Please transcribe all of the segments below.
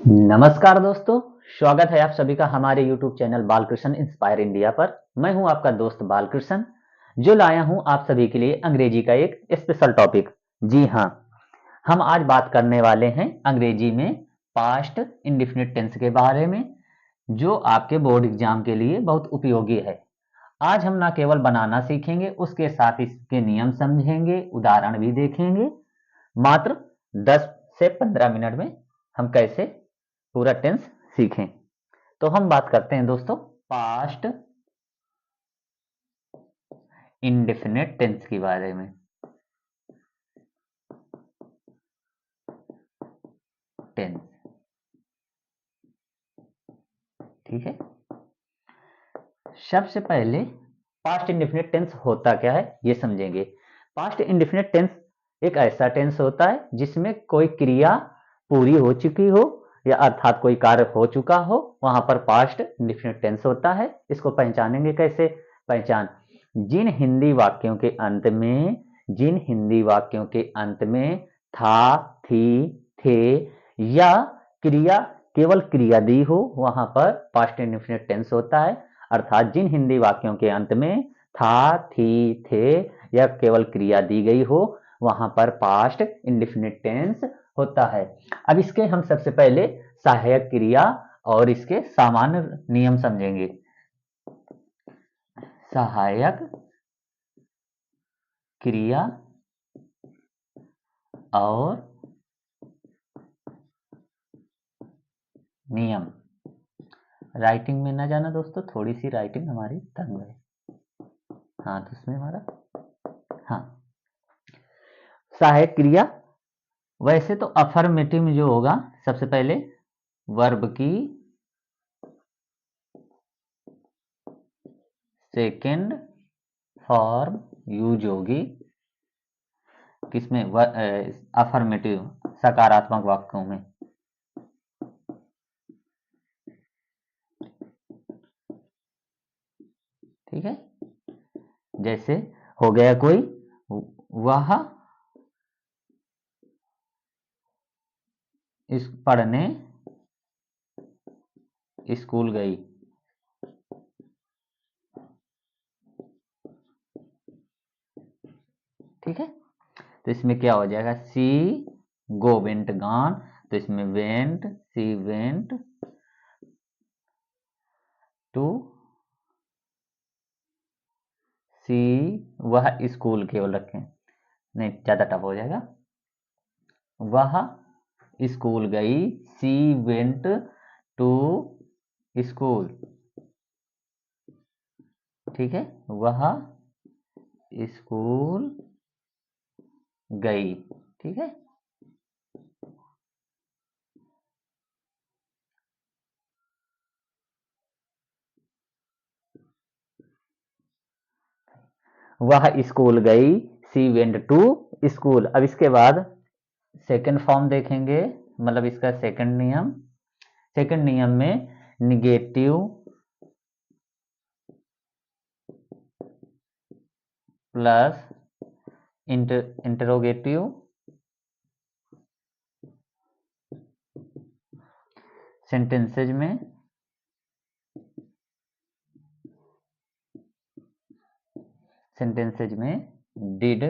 नमस्कार दोस्तों, स्वागत है आप सभी का हमारे YouTube channel Balkrishna inspire India पर। मैं हूं आपका दोस्त बालकृष्ण, जो लाया हूं आप सभी के लिए अंग्रेजी का एक स्पेशल टॉपिक। जी हां, हम आज बात करने वाले हैं अंग्रेजी में पास्ट इंडेफिनिट टेंस के बारे में, जो आपके बोर्ड एग्जाम के लिए बहुत उपयोगी है। आज हम ना केवल बनाना सीखेंगे, उसके साथ इसके नियम समझेंगे, उदाहरण भी देखेंगे। मात्र 10 से 15 मिनट में हम कैसे पूरा टेंस सीखें। तो हम बात करते हैं दोस्तों पास्ट इंडेफिनिट टेंस के बारे में। टेंस, ठीक है। सबसे पहले पास्ट इंडेफिनिट टेंस होता क्या है ये समझेंगे। पास्ट इंडेफिनिट टेंस एक ऐसा टेंस होता है जिसमें कोई क्रिया पूरी हो चुकी हो या अर्थात कोई कार्य हो चुका हो, वहां पर पास्ट इंडेफिनिट टेंस होता है। इसको पहचानेंगे कैसे? पहचान, जिन हिंदी वाक्यों के अंत में था, थी, थे या क्रिया केवल क्रिया दी हो, वहां पर पास्ट इंडेफिनिट टेंस होता है। अर्थात जिन हिंदी वाक्यों के अंत में था, थी, थे या केवल क्रिया दी गई हो, वहां पर पास्ट इंडेफिनिट टेंस होता है। अब इसके हम सबसे पहले सहायक क्रिया और इसके सामान्य नियम समझेंगे। सहायक क्रिया और नियम। राइटिंग में ना जाना दोस्तों, थोड़ी सी राइटिंग हमारी तंग है। हाँ, तो उसमें हमारा, हाँ, सहायक क्रिया। वैसे तो अफर्मेटिव में जो होगा, सबसे पहले वर्ब की सेकंड फॉर्म यूज होगी किसमें? अफर्मेटिव सकारात्मक वाक्यों में। ठीक है, जैसे हो गया कोई, वह इस पढ़ने स्कूल गई। ठीक है, तो इसमें क्या हो जाएगा? सी गो वेंट गॉन, तो इसमें वेंट, सी वेंट टू, सी, वह स्कूल केवल रखें, नहीं ज्यादा टफ हो जाएगा। वह स्कूल गई, सी वेंट टू स्कूल। ठीक है, वह स्कूल गई। ठीक है, वह स्कूल गई, सी वेंट टू स्कूल। अब इसके बाद सेकंड फॉर्म देखेंगे, मतलब इसका सेकंड नियम। सेकंड नियम में निगेटिव प्लस इंटरोगेटिव सेंटेंसेज में डिड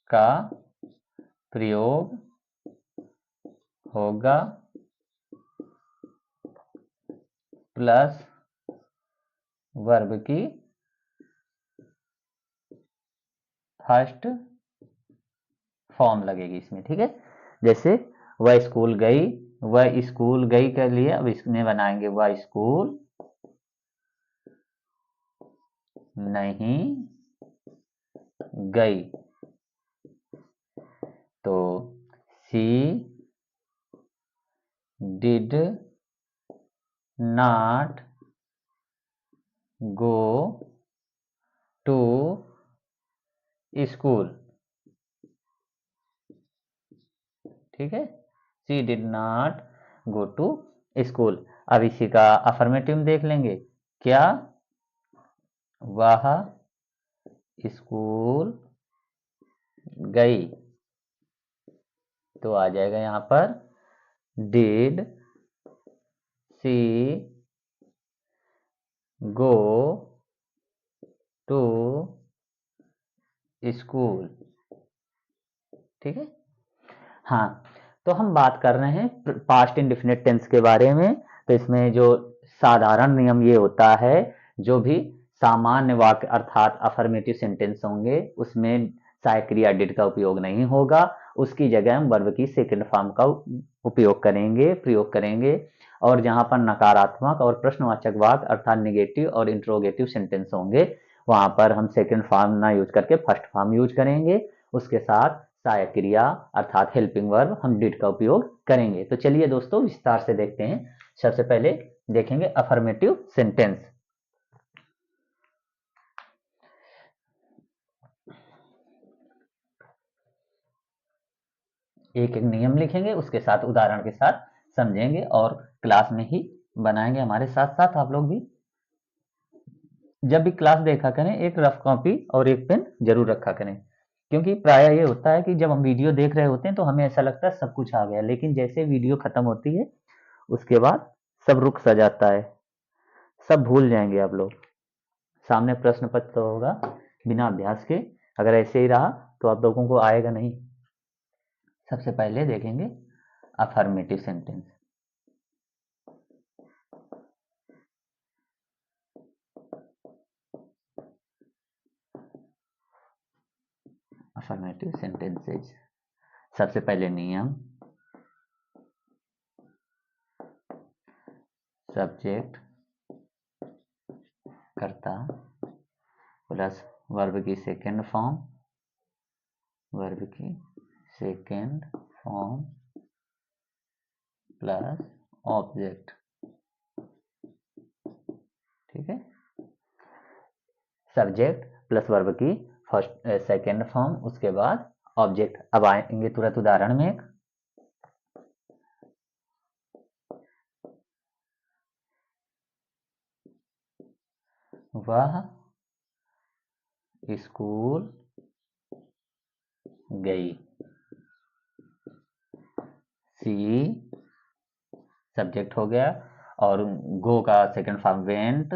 का प्रयोग होगा प्लस वर्ब की फर्स्ट फॉर्म लगेगी इसमें। ठीक है, जैसे वह स्कूल गई, वह स्कूल गई के लिए अब इसमें बनाएंगे वह स्कूल नहीं गई। तो she did not go to school. ठीक है, she did not go to school. अब इसी का अफर्मेटिव देख लेंगे। क्या वह स्कूल गई? तो आ जाएगा यहाँ पर did she go to school. ठीक है। हाँ, तो हम बात कर रहे हैं पास्ट इंडेफिनिट टेंस के बारे में। तो इसमें जो साधारण नियम ये होता है, जो भी सामान्य वाक्य अर्थात अफर्मेटिव सेंटेंस होंगे उसमें सहायक क्रिया डिड का उपयोग नहीं होगा, उसकी जगह हम वर्ब की सेकंड फॉर्म का उपयोग करेंगे, प्रयोग करेंगे। और जहां पर नकारात्मक और प्रश्नवाचक वाक्य अर्थात निगेटिव और इंट्रोगेटिव सेंटेंस होंगे, वहां पर हम सेकंड फॉर्म ना यूज करके फर्स्ट फॉर्म यूज करेंगे। उसके साथ सहायक क्रिया अर्थात हेल्पिंग वर्ब हम डिड का उपयोग करेंगे। तो चलिए दोस्तों विस्तार से देखते हैं। सबसे पहले देखेंगे अफर्मेटिव सेंटेंस। एक एक नियम लिखेंगे, उसके साथ उदाहरण के साथ समझेंगे और क्लास में ही बनाएंगे। हमारे साथ साथ आप लोग भी जब भी क्लास देखा करें एक रफ कॉपी और एक पेन जरूर रखा करें, क्योंकि प्राय ये होता है कि जब हम वीडियो देख रहे होते हैं तो हमें ऐसा लगता है सब कुछ आ गया, लेकिन जैसे वीडियो खत्म होती है उसके बाद सब रुक सा जाता है, सब भूल जाएंगे आप लोग। सामने प्रश्न पत्र होगा बिना अभ्यास के, अगर ऐसे ही रहा तो आप लोगों को आएगा नहीं। सबसे पहले देखेंगे अफर्मेटिव सेंटेंस। Affirmative sentences. सबसे पहले नियम, सब्जेक्ट कर्ता प्लस वर्ब की सेकेंड फॉर्म, वर्ब की सेकेंड फॉर्म प्लस ऑब्जेक्ट। ठीक है। सब्जेक्ट प्लस वर्ब की फर्स्ट सेकेंड फॉर्म, उसके बाद ऑब्जेक्ट। अब आएंगे तुरंत उदाहरण में। एक वह स्कूल गई। सी सब्जेक्ट हो गया, और गो का second form went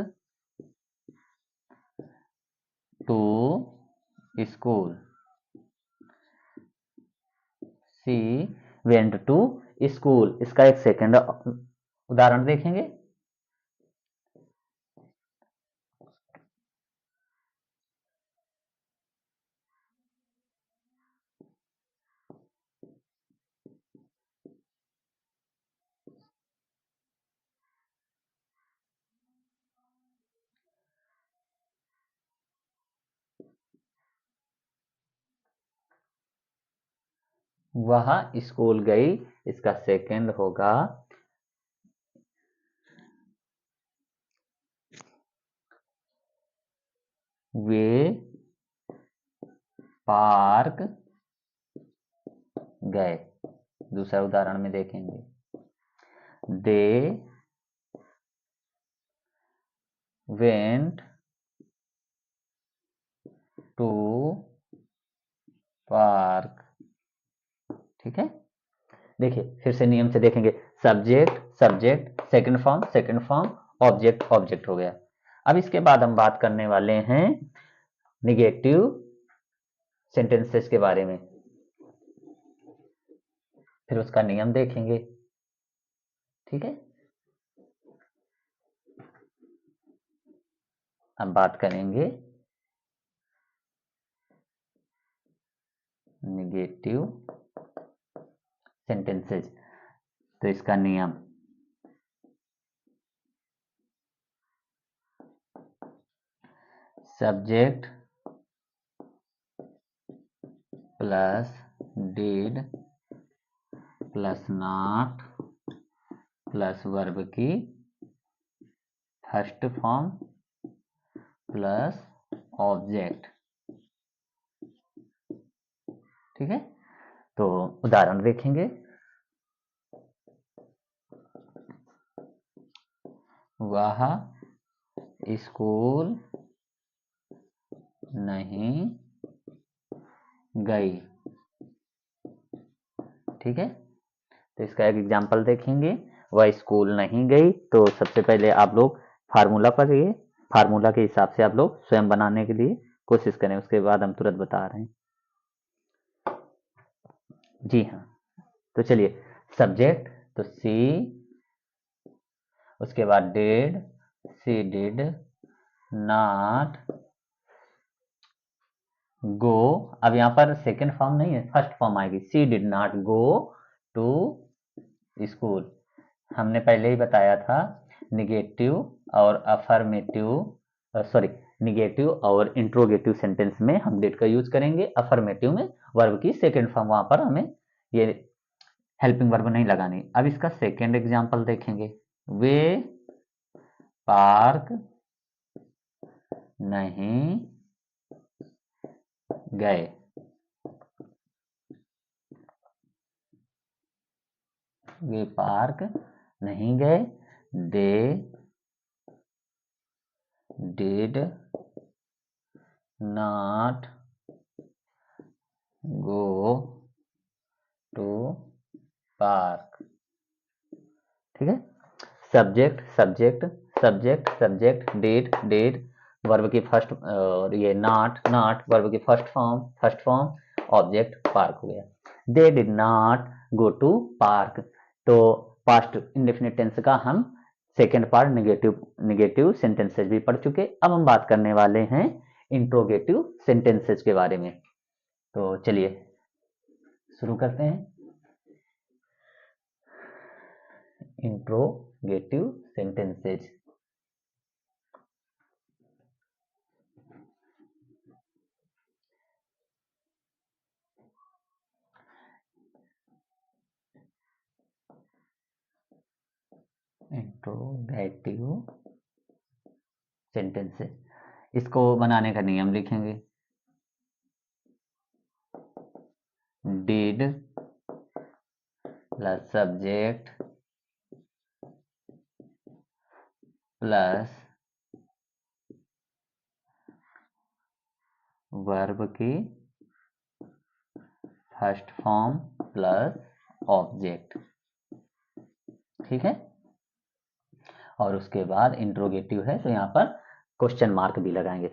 to school. She went to school. इसका एक सेकंड उदाहरण देखेंगे। वह स्कूल गई, इसका सेकंड होगा वे पार्क गए। दूसरा उदाहरण में देखेंगे, दे वेंट टू पार्क। ठीक है। देखिए फिर से नियम से देखेंगे, subject subject second form object object हो गया। अब इसके बाद हम बात करने वाले हैं निगेटिव सेंटेंसेस के बारे में, फिर उसका नियम देखेंगे। ठीक है। अब बात करेंगे निगेटिव सेंटेंसेस। तो इसका नियम, subject plus did plus not plus verb की फर्स्ट फॉर्म प्लस ऑब्जेक्ट। ठीक है। तो उदाहरण देखेंगे, वह स्कूल नहीं गई। ठीक है। तो इसका एक एग्जाम्पल देखेंगे। वह स्कूल नहीं गई, तो सबसे पहले आप लोग फार्मूला पढ़िए, फार्मूला के हिसाब से आप लोग स्वयं बनाने के लिए कोशिश करें, उसके बाद हम तुरंत बता रहे हैं। जी हाँ, तो चलिए, सब्जेक्ट तो सी, उसके बाद did, she did not go. अब यहाँ पर सेकेंड फॉर्म नहीं है, फर्स्ट फॉर्म आएगी, she did not go to school. हमने पहले ही बताया था, निगेटिव और अफर्मेटिव, सॉरी, निगेटिव और इंट्रोगेटिव सेंटेंस में हम डिड का यूज करेंगे, अफर्मेटिव में वर्ब की सेकेंड फॉर्म, वहां पर हमें ये हेल्पिंग वर्ब नहीं लगानी। अब इसका सेकेंड एग्जांपल देखेंगे, वे पार्क नहीं गए। वे पार्क नहीं गए, they did not go to park. ठीक है, subject subject subject subject, did verb की फर्स्ट, और ये नॉट वर्ब की फर्स्ट फॉर्म, ऑब्जेक्ट पार्क हो गया। They did not go to park, तो पास्ट इंडेफिनिट टेंस का हम सेकेंड पार्ट निगेटिव सेंटेंसेस भी पढ़ चुके। अब हम बात करने वाले हैं इंट्रोगेटिव सेंटेंसेस के बारे में। तो चलिए शुरू करते हैं। इंट्रोगेटिव सेंटेंसेज, इंट्रोगेटिव सेंटेंसेज, इसको बनाने का नियम लिखेंगे। Did plus subject plus verb की फर्स्ट फॉर्म प्लस ऑब्जेक्ट। ठीक है, और उसके बाद इंट्रोगेटिव है तो यहाँ पर क्वेश्चन मार्क भी लगाएंगे।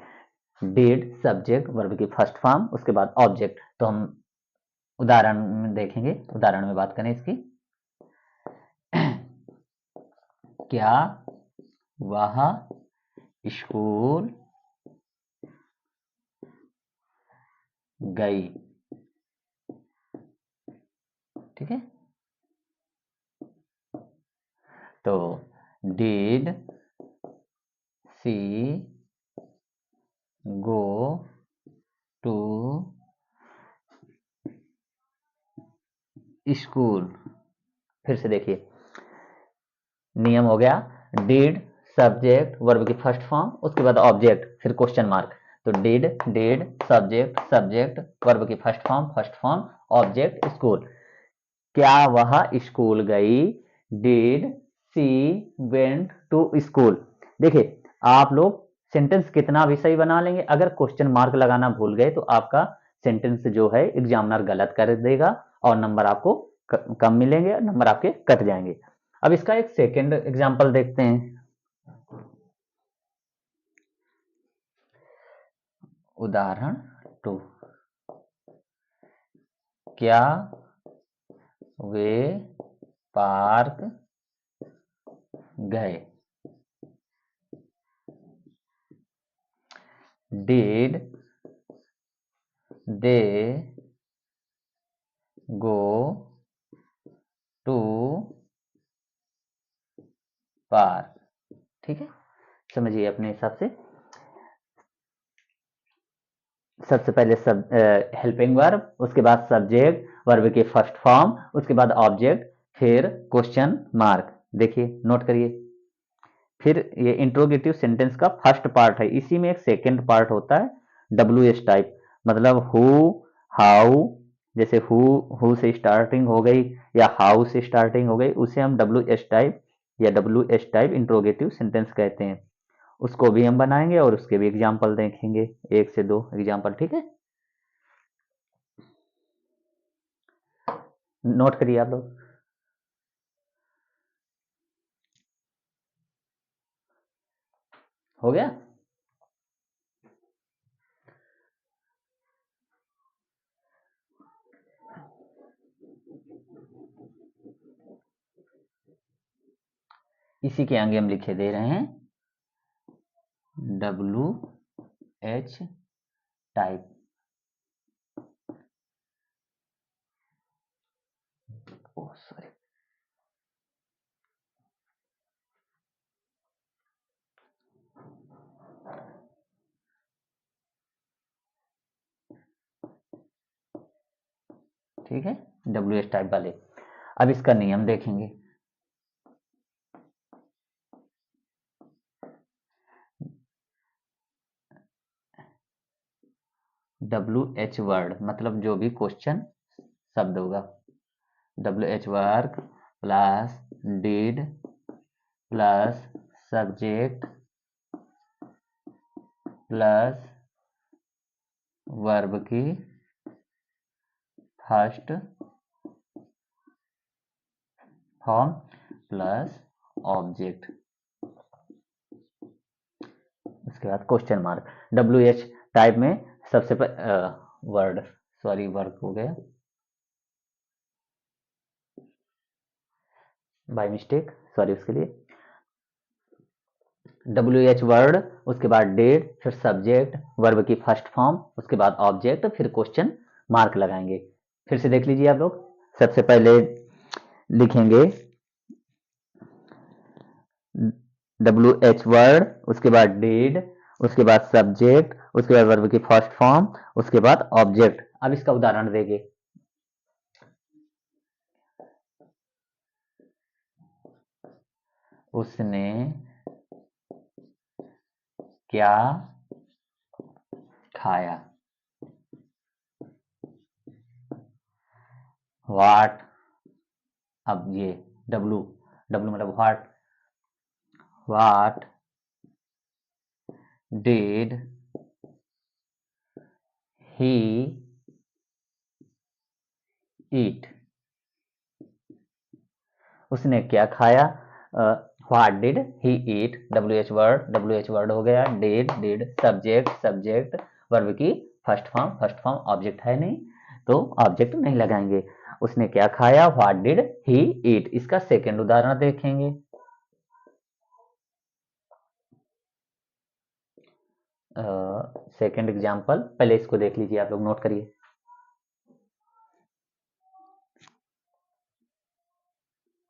डिड सब्जेक्ट वर्ब की फर्स्ट फॉर्म, उसके बाद ऑब्जेक्ट। तो हम उदाहरण में देखेंगे, उदाहरण में बात करें इसकी। क्या वह स्कूल गई? ठीक है, तो did she go to school. फिर से देखिए, नियम हो गया, डिड सब्जेक्ट वर्ब की फर्स्ट फॉर्म, उसके बाद ऑब्जेक्ट, फिर क्वेश्चन मार्क। तो डिड सब्जेक्ट सब्जेक्ट वर्ब की फर्स्ट फॉर्म ऑब्जेक्ट स्कूल। क्या वह स्कूल गई? Did she went to school. देखिए, आप लोग सेंटेंस कितना भी सही बना लेंगे, अगर क्वेश्चन मार्क लगाना भूल गए तो आपका सेंटेंस जो है एग्जामिनर गलत कर देगा और नंबर आपको कम मिलेंगे, नंबर आपके कट जाएंगे। अब इसका एक सेकेंड एग्जाम्पल देखते हैं। उदाहरण 2, क्या वे पार्क गए? Did they go to park? ठीक है, समझिए अपने हिसाब से। सबसे पहले हेल्पिंग वर्ब, उसके बाद सब्जेक्ट वर्ब की फर्स्ट फॉर्म, उसके बाद ऑब्जेक्ट, फिर क्वेश्चन मार्क। देखिए, नोट करिए। फिर ये इंट्रोगेटिव सेंटेंस का फर्स्ट पार्ट है, इसी में एक सेकेंड पार्ट होता है, डब्ल्यू एस टाइप, मतलब हु, हाउ। जैसे हु से स्टार्टिंग हो गई या हाउ से स्टार्टिंग हो गई, उसे हम डब्ल्यू एस टाइप या W S type interrogative sentence कहते हैं। उसको भी हम बनाएंगे और उसके भी एग्जाम्पल देखेंगे, 1 से 2 एग्जाम्पल। ठीक है, नोट करिए आप लोग। हो गया। इसी के आगे हम लिखे दे रहे हैं WH टाइप। ओह सॉरी, ठीक है, WH टाइप वाले। अब इसका नियम देखेंगे। WH वर्ड मतलब जो भी क्वेश्चन शब्द होगा, WH work plus did plus subject plus verb की फर्स्ट फॉर्म प्लस ऑब्जेक्ट, उसके बाद क्वेश्चन मार्क। WH टाइप में सबसे वर्ड, सॉरी वर्क हो गया बाय मिस्टेक, सॉरी उसके लिए। WH वर्ड, उसके बाद डेट, फिर सब्जेक्ट, वर्ब की फर्स्ट फॉर्म, उसके बाद ऑब्जेक्ट, फिर क्वेश्चन मार्क लगाएंगे। फिर से देख लीजिए आप लोग। सबसे पहले लिखेंगे WH वर्ड, उसके बाद डेड, उसके बाद सब्जेक्ट, उसके बाद वर्ब की फर्स्ट फॉर्म, उसके बाद ऑब्जेक्ट। अब इसका उदाहरण देंगे। उसने क्या खाया, व्हाट, अब ये W, W मतलब व्हाट डिड ही ईट, उसने क्या खाया। What did he eat, WH word हो गया, डिड सब्जेक्ट वर्ब की फर्स्ट फॉर्म ऑब्जेक्ट है नहीं तो ऑब्जेक्ट नहीं लगाएंगे। उसने क्या खाया, व्हाट डिड ही ईट। इसका सेकंड उदाहरण देखेंगे। सेकंड एग्जांपल, पहले इसको देख लीजिए, आप लोग नोट करिए।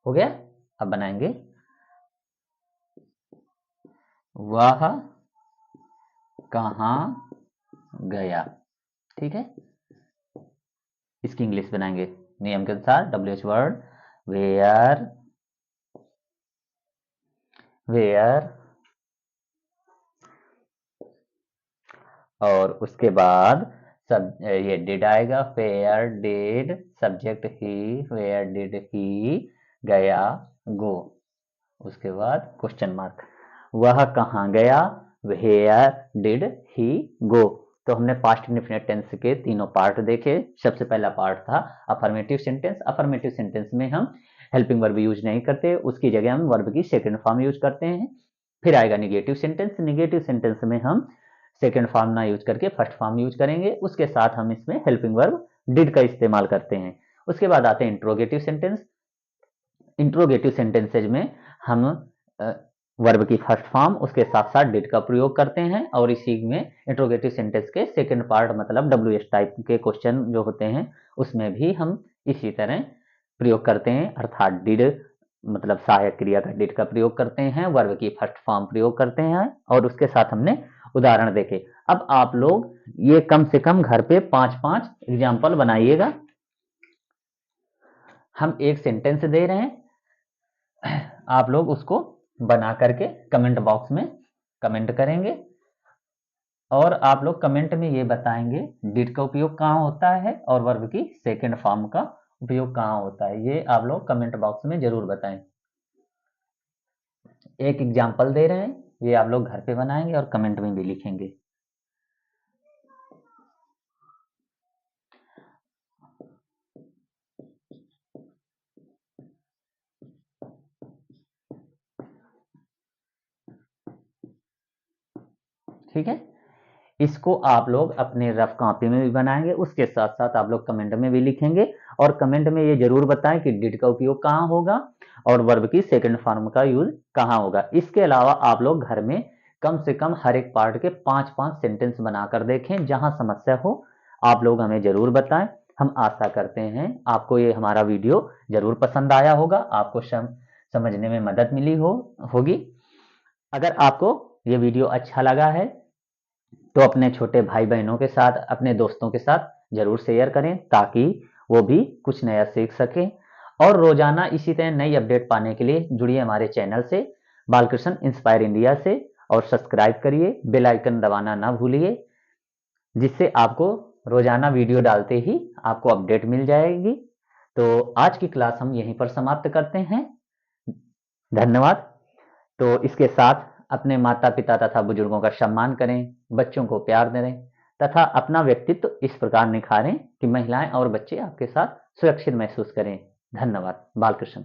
हो गया। अब बनाएंगे वह कहाँ गया, ठीक है। इसकी इंग्लिश बनाएंगे नियम के अनुसार। WH वर्ड वेयर और उसके बाद सब ये डिड आएगा, फेयर डिड सब्जेक्ट ही, वेयर डिड ही गया गो, उसके बाद क्वेश्चन मार्क। वह कहाँ गया, वेयर डिड ही गो। तो हमने पास्ट इंडेफिनिट टेंस के तीनों पार्ट देखे। सबसे पहला पार्ट था अफर्मेटिव सेंटेंस। अफर्मेटिव सेंटेंस में हम हेल्पिंग वर्ब यूज नहीं करते, उसकी जगह हम वर्ब की सेकंड फॉर्म यूज करते हैं। फिर आएगा निगेटिव सेंटेंस। निगेटिव सेंटेंस में हम सेकंड फॉर्म ना यूज करके फर्स्ट फॉर्म यूज करेंगे, उसके साथ हम इसमें हेल्पिंग वर्ब डिड का इस्तेमाल करते हैं। उसके बाद आते हैं इंट्रोगेटिव सेंटेंस। इंट्रोगेटिव सेंटेंसेज में हम वर्ब की फर्स्ट फॉर्म उसके साथ साथ डिड का प्रयोग करते हैं, और इसी में इंट्रोगेटिव सेंटेंस के सेकंड पार्ट मतलब WH टाइप के क्वेश्चन जो होते हैं उसमें भी हम इसी तरह प्रयोग करते हैं, अर्थात डिड मतलब सहायक क्रिया का डिड का प्रयोग करते हैं, वर्ब की फर्स्ट फॉर्म प्रयोग करते हैं, और उसके साथ हमने उदाहरण देखे। अब आप लोग ये कम से कम घर पे 5-5 एग्जाम्पल बनाइएगा। हम एक सेंटेंस दे रहे हैं, आप लोग उसको बना करके कमेंट बॉक्स में कमेंट करेंगे, और आप लोग कमेंट में ये बताएंगे डिड का उपयोग कहाँ होता है और वर्ब की सेकंड फॉर्म का उपयोग कहाँ होता है। ये आप लोग कमेंट बॉक्स में जरूर बताएं। एक एग्जाम्पल दे रहे हैं, ये आप लोग घर पे बनाएंगे और कमेंट में भी लिखेंगे। ठीक है, इसको आप लोग अपने रफ कॉपी में भी बनाएंगे, उसके साथ साथ आप लोग कमेंट में भी लिखेंगे और कमेंट में ये जरूर बताएं कि डिड का उपयोग कहाँ होगा और वर्ब की सेकंड फॉर्म का यूज कहाँ होगा। इसके अलावा आप लोग घर में कम से कम हर एक पार्ट के 5-5 सेंटेंस बनाकर देखें, जहां समस्या हो आप लोग हमें जरूर बताएं। हम आशा करते हैं आपको ये हमारा वीडियो जरूर पसंद आया होगा, आपको समझने में मदद मिली होगी। अगर आपको ये वीडियो अच्छा लगा है तो अपने छोटे भाई बहनों के साथ, अपने दोस्तों के साथ जरूर शेयर करें, ताकि वो भी कुछ नया सीख सकें। और रोजाना इसी तरह नई अपडेट पाने के लिए जुड़िए हमारे चैनल से, बालकृष्ण इंस्पायर इंडिया से, और सब्सक्राइब करिए, बेल आइकन दबाना ना भूलिए, जिससे आपको रोजाना वीडियो डालते ही आपको अपडेट मिल जाएगी। तो आज की क्लास हम यहीं पर समाप्त करते हैं। धन्यवाद। तो इसके साथ अपने माता पिता तथा बुजुर्गों का सम्मान करें, बच्चों को प्यार दें तथा अपना व्यक्तित्व इस प्रकार निखारें कि महिलाएं और बच्चे आपके साथ सुरक्षित महसूस करें। धन्यवाद। बालकृष्ण।